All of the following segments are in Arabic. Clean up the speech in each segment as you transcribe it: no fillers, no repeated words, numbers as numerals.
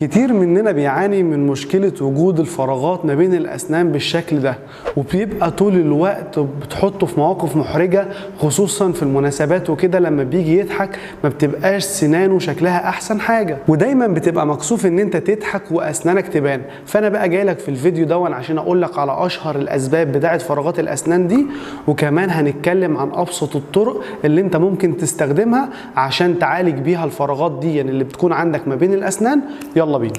كتير مننا بيعاني من مشكلة وجود الفراغات ما بين الأسنان بالشكل ده، وبيبقى طول الوقت بتحطه في مواقف محرجة، خصوصا في المناسبات وكده. لما بيجي يضحك ما بتبقاش سنانه شكلها أحسن حاجة، ودايما بتبقى مكسوف إن أنت تضحك وأسنانك تبان. فأنا بقى جايلك في الفيديو ده عشان أقولك على أشهر الأسباب بتاعة فراغات الأسنان دي، وكمان هنتكلم عن أبسط الطرق اللي أنت ممكن تستخدمها عشان تعالج بيها الفراغات دي اللي بتكون عندك ما بين الأسنان. يلا بينا.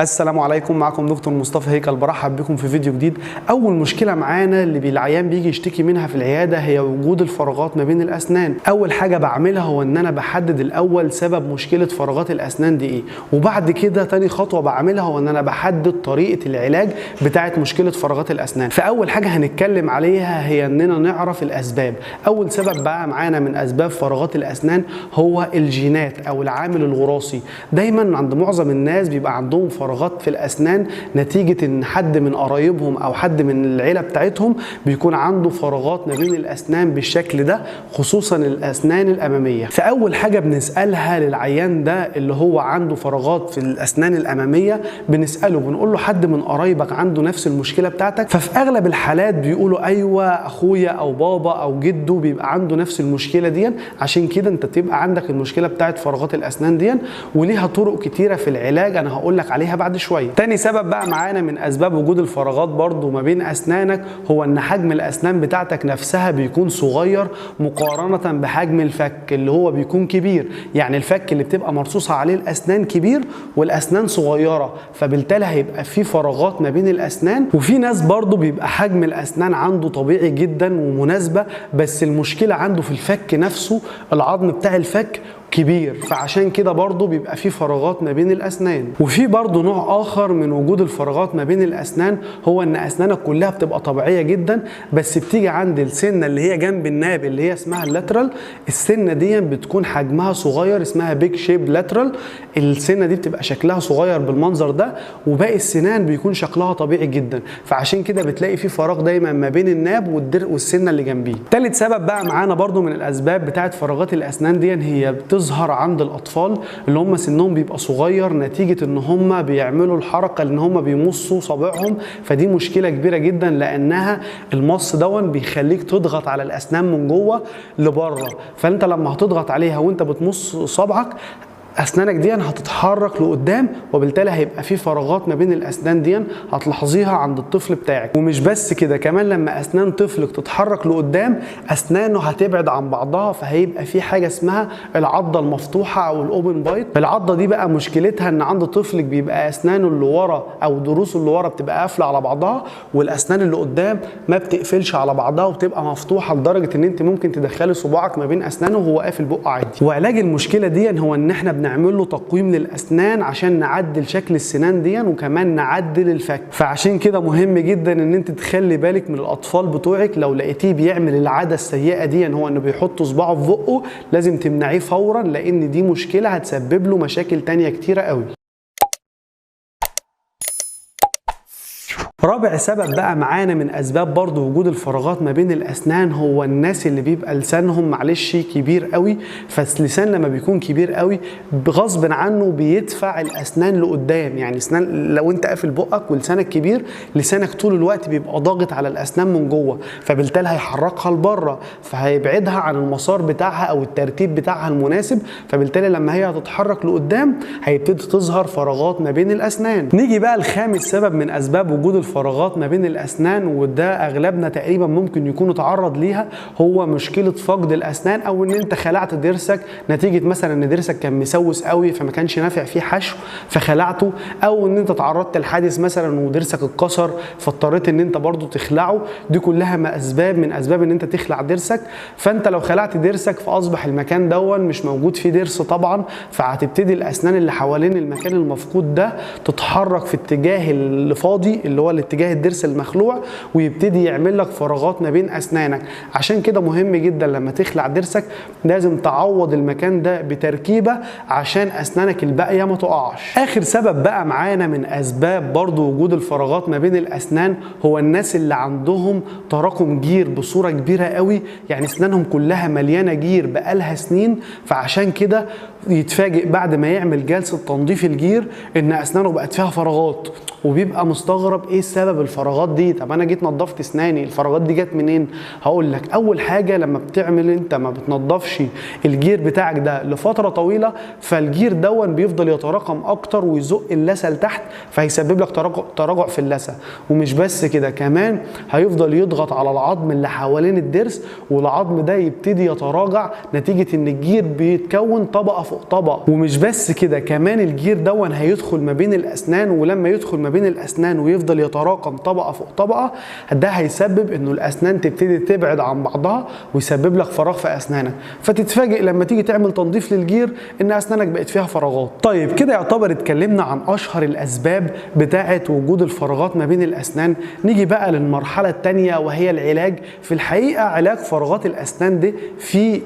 السلام عليكم، معكم دكتور مصطفى هيكل، برحب بكم في فيديو جديد. اول مشكله معانا اللي العيان بيجي يشتكي منها في العياده هي وجود الفراغات ما بين الاسنان. اول حاجه بعملها هو ان انا بحدد الاول سبب مشكله فراغات الاسنان دي ايه، وبعد كده تاني خطوه بعملها هو ان انا بحدد طريقه العلاج بتاعه مشكله فراغات الاسنان. فاول حاجه هنتكلم عليها هي اننا نعرف الاسباب. اول سبب بقى معانا من اسباب فراغات الاسنان هو الجينات او العامل الوراثي. دايما عند معظم الناس بيبقى عندهم فراغات في الاسنان نتيجه ان حد من قرايبهم او حد من العيله بتاعتهم بيكون عنده فراغات ما بين الاسنان بالشكل ده، خصوصا الاسنان الاماميه. فاول حاجه بنسالها للعيان ده اللي هو عنده فراغات في الاسنان الاماميه، بنساله بنقول له حد من قرايبك عنده نفس المشكله بتاعتك؟ ففي اغلب الحالات بيقولوا ايوه اخويا او بابا او جده بيبقى عنده نفس المشكله دي. عشان كده انت تبقى عندك المشكله بتاعت فراغات الاسنان دي، وليها طرق كتيره في العلاج انا هقول لك عليها بعد شويه. تاني سبب بقى معانا من اسباب وجود الفراغات برضو ما بين اسنانك هو ان حجم الاسنان بتاعتك نفسها بيكون صغير مقارنه بحجم الفك اللي هو بيكون كبير. يعني الفك اللي بتبقى مرصوصه عليه الاسنان كبير والاسنان صغيره، فبالتالي هيبقى في فراغات ما بين الاسنان. وفي ناس برضو بيبقى حجم الاسنان عنده طبيعي جدا ومناسبه، بس المشكله عنده في الفك نفسه، العظم بتاع الفك كبير، فعشان كده برضو بيبقى في فراغات ما بين الاسنان. وفي برضو نوع اخر من وجود الفراغات ما بين الاسنان هو ان اسنانك كلها بتبقى طبيعيه جدا، بس بتيجي عند السنه اللي هي جنب الناب اللي هي اسمها اللاترال. السنه دي بتكون حجمها صغير، اسمها بيج شيب لاترال. السنه دي بتبقى شكلها صغير بالمنظر ده، وباقي السنان بيكون شكلها طبيعي جدا، فعشان كده بتلاقي في فراغ دايما ما بين الناب والسنه اللي جنبيه. تالت سبب بقى معانا برضو من الاسباب بتاعت فراغات الاسنان دي هي بتظهر عند الاطفال اللي هم سنهم بيبقى صغير نتيجه ان هم بيعملوا الحركه ان هم بيمصوا صابعهم. فدي مشكله كبيره جدا، لانها المص دون بيخليك تضغط على الاسنان من جوه لبره، فانت لما هتضغط عليها وانت بتمص صابعك اسنانك دي هتتحرك لقدام، وبالتالي هيبقى في فراغات ما بين الاسنان دي هتلاحظيها عند الطفل بتاعك. ومش بس كده، كمان لما اسنان طفلك تتحرك لقدام اسنانه هتبعد عن بعضها، فهيبقى في حاجه اسمها العضه المفتوحه او الاوبن بايت. العضه دي بقى مشكلتها ان عند طفلك بيبقى اسنانه اللي ورا او ضروسه اللي ورا بتبقى قافله على بعضها، والاسنان اللي قدام ما بتقفلش على بعضها وبتبقى مفتوحه لدرجه ان انت ممكن تدخلي صباعك ما بين اسنانه وهو قافل بقه عادي. وعلاج المشكله دي هو ان احنا نعمل له تقويم للاسنان عشان نعدل شكل السنان دي، وكمان نعدل الفك. فعشان كده مهم جدا ان انت تخلي بالك من الاطفال بتوعك، لو لقيتيه بيعمل العاده السيئه دي هو انه بيحط صباعه في بقه، لازم تمنعيه فورا، لان دي مشكله هتسبب له مشاكل تانية كتيره قوي. رابع سبب بقى معانا من اسباب برضو وجود الفراغات ما بين الاسنان هو الناس اللي بيبقى لسانهم معلش كبير قوي. فاللسان لما بيكون كبير قوي غصب عنه بيدفع الاسنان لقدام. يعني اسنان لو انت قافل بقك ولسانك كبير، لسانك طول الوقت بيبقى ضاغط على الاسنان من جوه، فبالتالي هيحركها لبره، فهيبعدها عن المسار بتاعها او الترتيب بتاعها المناسب، فبالتالي لما هي هتتحرك لقدام هيبتدي تظهر فراغات ما بين الاسنان. نيجي بقى لخامس سبب من اسباب وجود الفراغات ما بين الاسنان، وده اغلبنا تقريبا ممكن يكون اتعرض ليها، هو مشكله فقد الاسنان، او ان انت خلعت ضرسك نتيجه مثلا ان ضرسك كان مسوس قوي فما كانش نافع فيه حشو فخلعته، او ان انت تعرضت لحادث مثلا وضرسك اتكسر فاضطريت ان انت برضو تخلعه. دي كلها اسباب من اسباب ان انت تخلع ضرسك. فانت لو خلعت ضرسك فاصبح المكان دون مش موجود فيه ضرس طبعا، فهتبتدي الاسنان اللي حوالين المكان المفقود ده تتحرك في اتجاه اللي فاضي اللي هو باتجاه الضرس المخلوع ويبتدي يعمل لك فراغات ما بين اسنانك. عشان كده مهم جدا لما تخلع ضرسك لازم تعوض المكان ده بتركيبه عشان اسنانك الباقيه ما تقعش. اخر سبب بقى معانا من اسباب برضو وجود الفراغات ما بين الاسنان هو الناس اللي عندهم تراكم جير بصوره كبيره قوي، يعني اسنانهم كلها مليانه جير بقالها سنين، فعشان كده يتفاجئ بعد ما يعمل جلسه تنظيف الجير ان اسنانه بقت فيها فراغات، وبيبقى مستغرب ايه سبب الفراغات دي. طب انا جيت نظفت اسناني، الفراغات دي جت منين؟ هقول لك. اول حاجه لما بتعمل انت ما بتنظفش الجير بتاعك ده لفتره طويله، فالجير دون بيفضل يتراكم اكتر ويزق اللثه لتحت، فهيسبب لك تراجع في اللثه. ومش بس كده، كمان هيفضل يضغط على العظم اللي حوالين الضرس، والعظم ده يبتدي يتراجع نتيجه ان الجير بيتكون طبقه فوق طبقه. ومش بس كده، كمان الجير دون هيدخل ما بين الاسنان، ولما يدخل ما بين الاسنان ويفضل يتراكم طبقه فوق طبقه، ده هيسبب انه الاسنان تبتدي تبعد عن بعضها ويسبب لك فراغ في اسنانك، فتتفاجئ لما تيجي تعمل تنظيف للجير ان اسنانك بقت فيها فراغات. طيب كده يعتبر اتكلمنا عن اشهر الاسباب بتاعه وجود الفراغات ما بين الاسنان. نيجي بقى للمرحله الثانيه وهي العلاج. في الحقيقه علاج فراغات الاسنان دي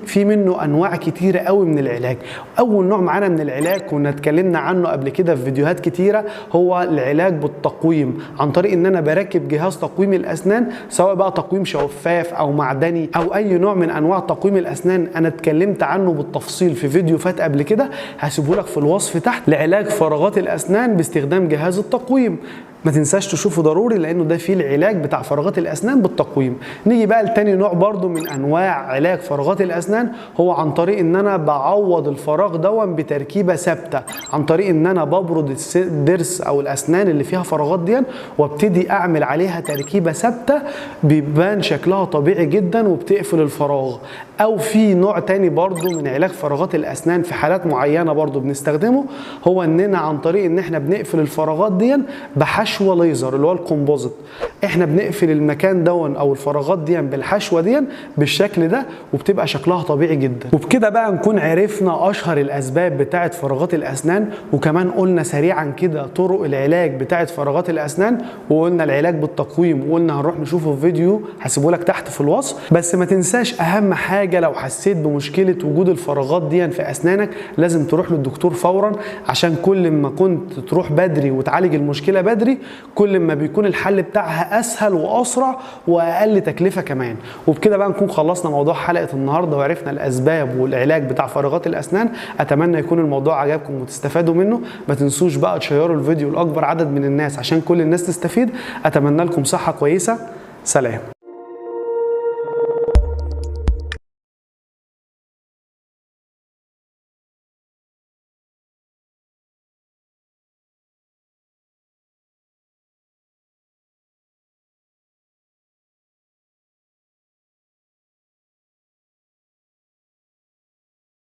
في منه انواع كتيره قوي من العلاج. اول نوع معانا من العلاج كنا اتكلمنا عنه قبل كده في فيديوهات كتيره، هو العلاج بالتقويم، عن طريق ان انا بركب جهاز تقويم الاسنان، سواء بقى تقويم شفاف او معدني او اي نوع من انواع تقويم الاسنان. انا اتكلمت عنه بالتفصيل في فيديو فات قبل كده، هسيبه لك في الوصف تحت، لعلاج فراغات الاسنان باستخدام جهاز التقويم. ما تنساش تشوفه ضروري لانه ده فيه العلاج بتاع فراغات الاسنان بالتقويم. نيجي بقى لتاني نوع برضو من انواع علاج فراغات الاسنان، هو عن طريق ان انا بعوض الفراغ دون بتركيبه ثابته، عن طريق ان انا ببرد الضرس او الاسنان اللي فيها فراغات دي وابتدي اعمل عليها تركيبه ثابته بيبان شكلها طبيعي جدا وبتقفل الفراغ. او في نوع تاني برضو من علاج فراغات الاسنان في حالات معينه برضو بنستخدمه، هو اننا عن طريق ان احنا بنقفل الفراغات دي بحشوه ليزر اللي هو الكومبوزيت. احنا بنقفل المكان دون او الفراغات دي بالحشوه دي بالشكل ده، وبتبقى شكلها طبيعي جدا. وبكده بقى نكون عرفنا اشهر الاسباب بتاعه فراغات الاسنان، وكمان قلنا سريعا كده طرق العلاج بتاعه فراغات الاسنان، وقلنا العلاج بالتقويم، وقلنا هنروح نشوفه في فيديو هسيبه لك تحت في الوصف. بس ما تنساش اهم حاجه، لو حسيت بمشكله وجود الفراغات دي في اسنانك لازم تروح للدكتور فورا، عشان كل ما كنت تروح بدري وتعالج المشكله بدري كل ما بيكون الحل بتاعها اسهل واسرع واقل تكلفه كمان. وبكده بقى نكون خلصنا موضوع حلقه النهارده وعرفنا الاسباب والعلاج بتاع فراغات الاسنان. اتمنى يكون الموضوع عجبكم وتستفادوا منه. ما تنسوش بقى تشيروا الفيديو لاكبر عدد من الناس عشان كل الناس تستفيد. اتمنى لكم صحه كويسه. سلام.